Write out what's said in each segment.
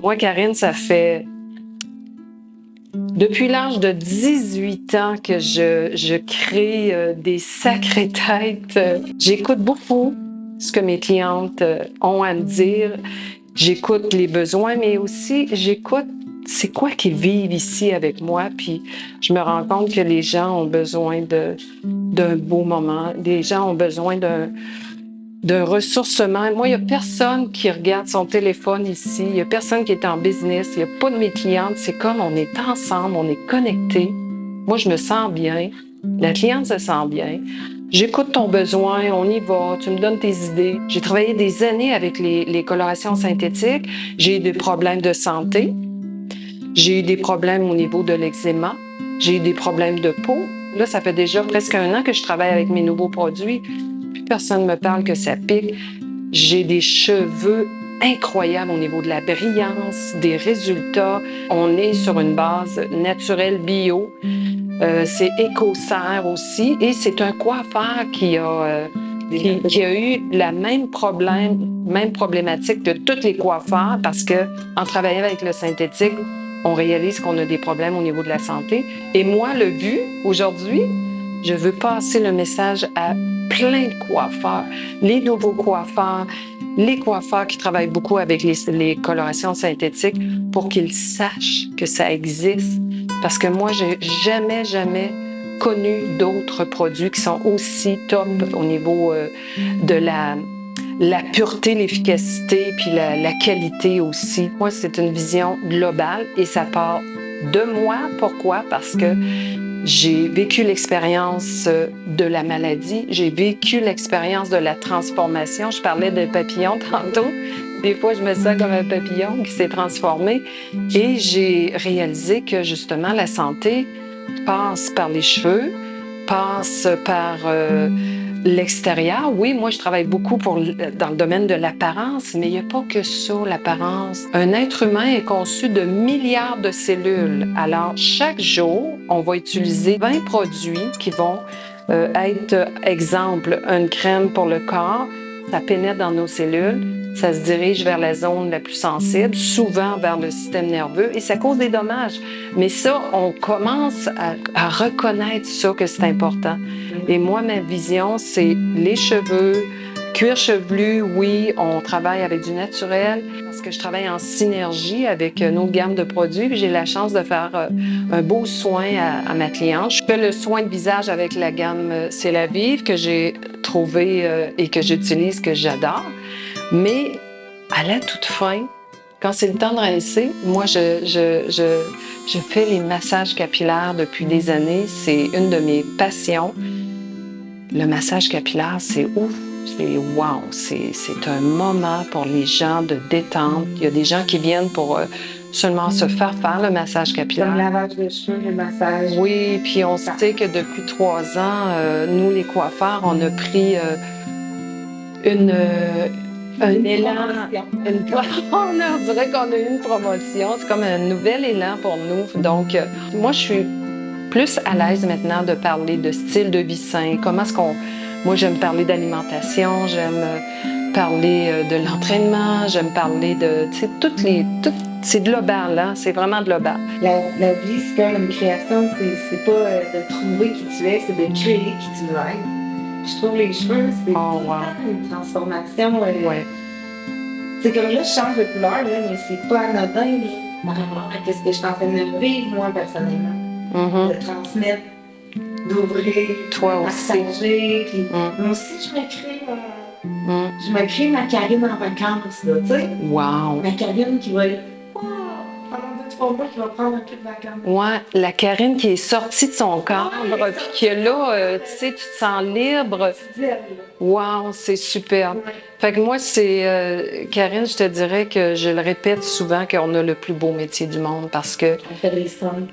Moi, Karine, ça fait depuis l'âge de 18 ans que je crée des sacrées têtes. J'écoute beaucoup ce que mes clientes ont à me dire. J'écoute les besoins, mais aussi j'écoute c'est quoi qu'ils vivent ici avec moi. Puis je me rends compte que les gens ont besoin d'un beau moment. Les gens ont besoin d'un ressourcement. Moi, il n'y a personne qui regarde son téléphone ici. Il n'y a personne qui est en business. Il n'y a pas de mes clientes. C'est comme on est ensemble, on est connectés. Moi, je me sens bien. La cliente se sent bien. J'écoute ton besoin, on y va, tu me donnes tes idées. J'ai travaillé des années avec les colorations synthétiques. J'ai eu des problèmes de santé. J'ai eu des problèmes au niveau de l'eczéma. J'ai eu des problèmes de peau. Là, ça fait déjà presque 1 an que je travaille avec mes nouveaux produits. Plus personne ne me parle que ça pique. J'ai des cheveux incroyables au niveau de la brillance, des résultats. On est sur une base naturelle bio. C'est écocère aussi. Et c'est un coiffeur qui a eu la même problématique que tous les coiffeurs parce que en travaillant avec le synthétique, on réalise qu'on a des problèmes au niveau de la santé. Et moi, le but, aujourd'hui, je veux passer le message à plein de coiffeurs, les nouveaux coiffeurs, les coiffeurs qui travaillent beaucoup avec les colorations synthétiques pour qu'ils sachent que ça existe. Parce que moi, j'ai jamais connu d'autres produits qui sont aussi top au niveau de la pureté, l'efficacité, puis la qualité aussi. Moi, c'est une vision globale et ça part de moi. Pourquoi? Parce que j'ai vécu l'expérience de la maladie, j'ai vécu l'expérience de la transformation. Je parlais de papillon tantôt. Des fois, je me sens comme un papillon qui s'est transformé. Et j'ai réalisé que justement, la santé passe par les cheveux, passe par l'extérieur. Oui, moi, je travaille beaucoup dans le domaine de l'apparence, mais il n'y a pas que ça, l'apparence. Un être humain est conçu de milliards de cellules. Alors, chaque jour, on va utiliser 20 produits qui vont être, exemple, une crème pour le corps. Ça pénètre dans nos cellules. Ça se dirige vers la zone la plus sensible, souvent vers le système nerveux, et ça cause des dommages. Mais ça, on commence à reconnaître ça, que c'est important. Et moi, ma vision, c'est les cheveux, cuir chevelu, oui, on travaille avec du naturel, parce que je travaille en synergie avec une autre gamme de produits, puis j'ai la chance de faire un beau soin à ma cliente. Je fais le soin de visage avec la gamme C'est la Vive, que j'ai trouvé et que j'utilise, que j'adore. Mais à la toute fin, quand c'est le temps de rincer, moi, je fais les massages capillaires depuis des années. C'est une de mes passions. Le massage capillaire, c'est ouf. C'est wow. C'est un moment pour les gens de détente. Il y a des gens qui viennent pour seulement se faire le massage capillaire. Comme le lavage de cheveux, le massage. Oui, puis on sait que depuis 3 ans, nous, les coiffeurs, on a pris un élan. On dirait qu'on a eu une promotion. C'est comme un nouvel élan pour nous. Donc, moi, je suis plus à l'aise maintenant de parler de style de vie sain. Comment est-ce qu'on... Moi, j'aime parler d'alimentation, j'aime parler de l'entraînement, j'aime parler de... Tu sais, c'est global, hein? C'est vraiment global. La vie, c'est comme une création. C'est pas de trouver qui tu es, c'est de créer qui tu veux être. Je trouve les cheveux, c'est une transformation. Ouais. C'est comme là, je change de couleur, là, mais c'est pas anodin par rapport à ce que je suis en train de vivre, moi, personnellement. De transmettre, d'ouvrir, toi aussi. partager. Puis moi aussi, je me crée ma Karine en vacances, là, tu sais. Wow! Ma Karine qui va être, pendant 2-3 mois, qui va prendre un peu de vacances. Ouais, la Karine qui est sortie de son cadre, puis que là, tu sais, tu te sens libre. Wow, c'est superbe. Ouais. Fait que moi, c'est... Karine, je te dirais que je le répète souvent qu'on a le plus beau métier du monde parce que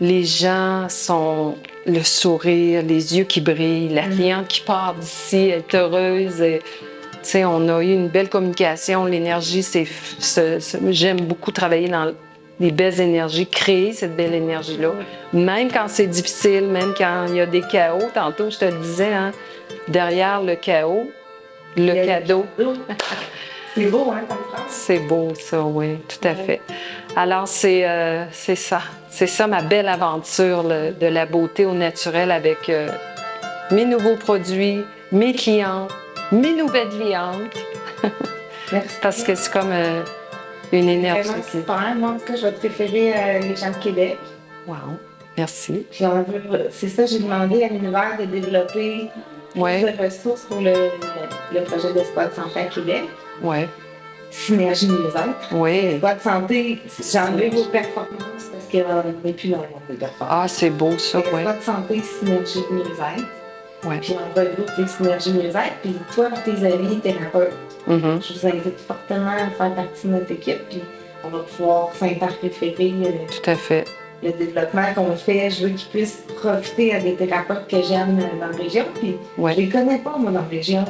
les gens sont le sourire, les yeux qui brillent, la cliente qui part d'ici est heureuse. Tu sais, on a eu une belle communication, l'énergie, j'aime beaucoup travailler dans des belles énergies, créer cette belle énergie-là. Même quand c'est difficile, même quand il y a des chaos. Tantôt, je te le disais, hein, derrière le chaos, le cadeau. C'est beau, hein, comme phrase? C'est beau, ça, oui, tout à fait. Alors, c'est ça. C'est ça ma belle aventure de la beauté au naturel avec mes nouveaux produits, mes clientes, mes nouvelles clientes. Merci. Parce que c'est comme une énergie. Vraiment super. Moi, en tout cas, je vais préférer les gens de Québec. Wow, merci. Puis c'est ça, j'ai demandé à l'univers de développer plus de ressources pour le projet d'Espoir de santé à Québec. Oui. Synergie mieux-être. Oui. Espoir de santé, j'ai enlevé vos performances parce qu'on n'est plus dans le monde des performances. Ah, c'est beau ça, oui. Espoir de santé, synergie mieux-être. Ouais. Puis on regroupe les synergies mieux-être. Puis toi et tes amis thérapeutes, je vous invite fortement à faire partie de notre équipe. Puis on va pouvoir s'interférer Tout à fait. le développement qu'on fait. Je veux qu'ils puissent profiter à des thérapeutes que j'aime dans la région. Puis je les connais pas, moi, dans la région.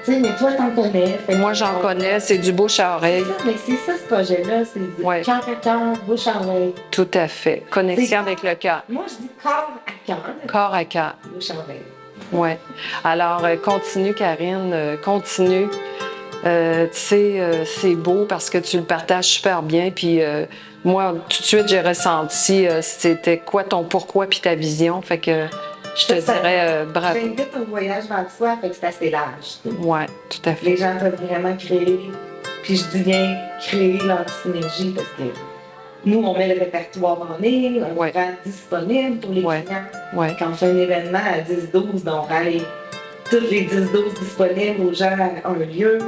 Tu sais, mais toi, t'en connais. Moi, j'en connais. C'est du bouche à oreille. Mais c'est ça, ce projet-là. C'est du cœur à cœur, bouche à oreille. Tout à fait. Connexion avec le cœur. Moi, je dis corps à cœur. Corps à cœur. Bouche à oreille. Oui. Alors, continue, Karine. Continue. Tu sais, c'est beau parce que tu le partages super bien. Puis moi, tout de suite, j'ai ressenti c'était quoi ton pourquoi puis ta vision. Fait que je te dirais bravo. J'invite au voyage vers soi, fait que c'est assez large. Oui, tout à fait. Les gens peuvent vraiment créer. Puis je dis bien créer leur synergie parce que nous, on met le répertoire en ligne, on le rend disponible pour les clients. Quand on fait un événement à 10-12, on rend toutes les 10-12 disponibles aux gens à un lieu.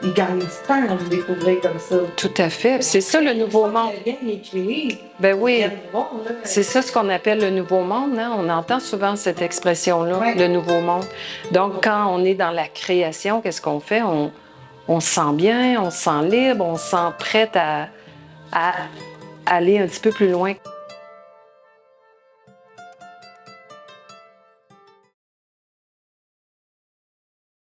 Ils gagnent du temps à vous découvrir comme ça. Tout à fait. C'est ça le nouveau monde. Ben oui. C'est ça ce qu'on appelle le nouveau monde. Hein? On entend souvent cette expression-là, le nouveau monde. Donc, quand on est dans la création, qu'est-ce qu'on fait? On se sent bien, on se sent libre, on se sent prête à aller un petit peu plus loin.